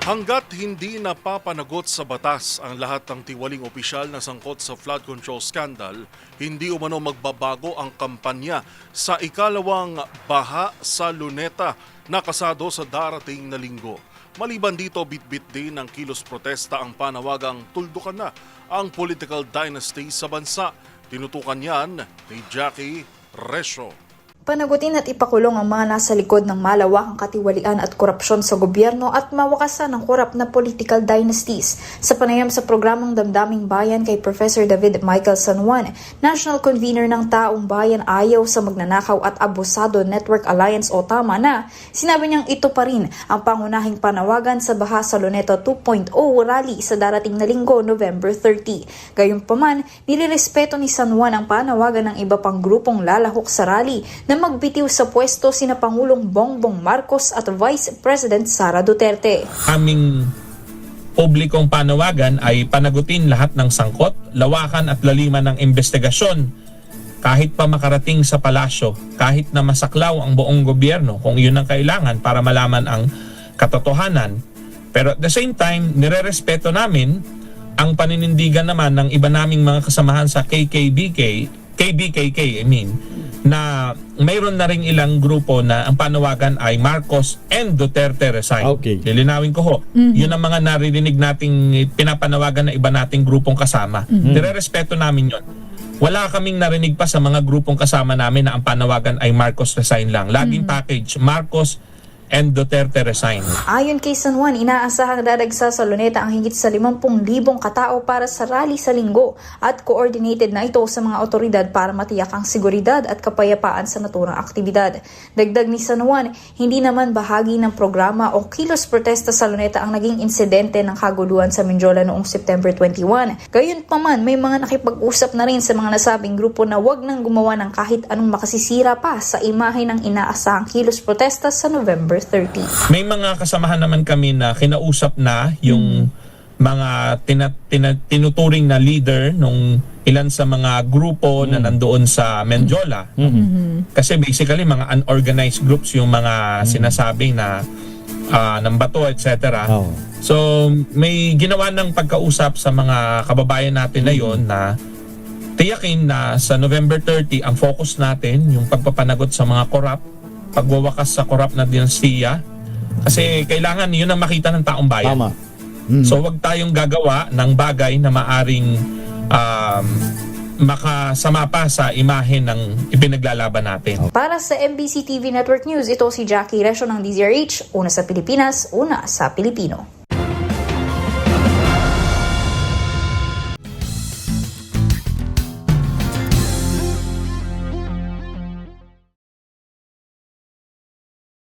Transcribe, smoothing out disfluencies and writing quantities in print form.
Hanggat hindi napapanagot sa batas ang lahat ng tiwaling opisyal na sangkot sa flood control scandal, hindi umano magbabago ang kampanya sa ikalawang baha sa Luneta na kasado sa darating na linggo. Maliban dito, bitbit din ng kilos protesta ang panawagang tuldukan na ang political dynasty sa bansa. Tinutukan yan ni Jackie Resho. Panagutin at ipakulong ang mga nasa likod ng malawakang katiwalian at korupsyon sa gobyerno at mawakasan ang korap na political dynasties. Sa panayam sa programang Damdaming Bayan kay Professor David Michael San Juan, National Convener ng Taong Bayan Ayaw sa Magnanakaw at Abusado Network Alliance o TAMA na, sinabi niyang ito pa rin ang pangunahing panawagan sa Baha sa Luneta 2.0 rally sa darating na linggo, November 30. Gayunpaman, nilirespeto ni San Juan ang panawagan ng iba pang grupong lalahok sa rally na magbitiw sa pwesto sina Pangulong Bongbong Marcos at Vice President Sara Duterte. Aming publikong panawagan ay panagutin lahat ng sangkot, lawakan at laliman ng investigasyon kahit pa makarating sa palasyo, kahit na masaklaw ang buong gobyerno kung iyon ang kailangan para malaman ang katotohanan. Pero at the same time, nirerespeto namin ang paninindigan naman ng iba naming mga kasamahan sa KBKK, na mayroon na ring ilang grupo na ang panawagan ay Marcos and Duterte resign. Okay. Lilinawin ko ho. Yun ang mga naririnig nating pinapanawagan na iba nating grupong kasama. Nire-respeto namin yun. Wala kaming narinig pa sa mga grupong kasama namin na ang panawagan ay Marcos resign lang. Laging package, Marcos and Duterte resign. Ayon kay San Juan, inaasahang dadagsa sa Luneta ang higit sa 50,000 katao para sa rally sa linggo at coordinated na ito sa mga otoridad para matiyak ang seguridad at kapayapaan sa naturang aktibidad. Dagdag ni San Juan, hindi naman bahagi ng programa o kilos protesta sa Luneta ang naging insidente ng kaguluhan sa Mindiola noong September 21. Gayunpaman, may mga nakipag-usap na rin sa mga nasabing grupo na wag nang gumawa ng kahit anong makasisira pa sa imahe ng inaasahang kilos protesta sa November 30. May mga kasamahan naman kami na kinausap na yung mga tinuturing na leader nung ilan sa mga grupo na nandoon sa Mendiola. Kasi basically mga unorganized groups yung mga sinasabing na ng bato, etc. So may ginawa ng pagkausap sa mga kababayan natin na yon na tiyakin na sa November 30 ang focus natin yung pagpapanagot sa mga korap, pagwawakas sa korap na dinastiya, kasi kailangan yun ang makita ng taong bayan. Tama. So wag tayong gagawa ng bagay na maaring makasama pa sa imahe ng ipinaglalaban natin. Para sa MBC TV Network News, ito si Jackie Resho ng DZRH, una sa Pilipinas, una sa Pilipino.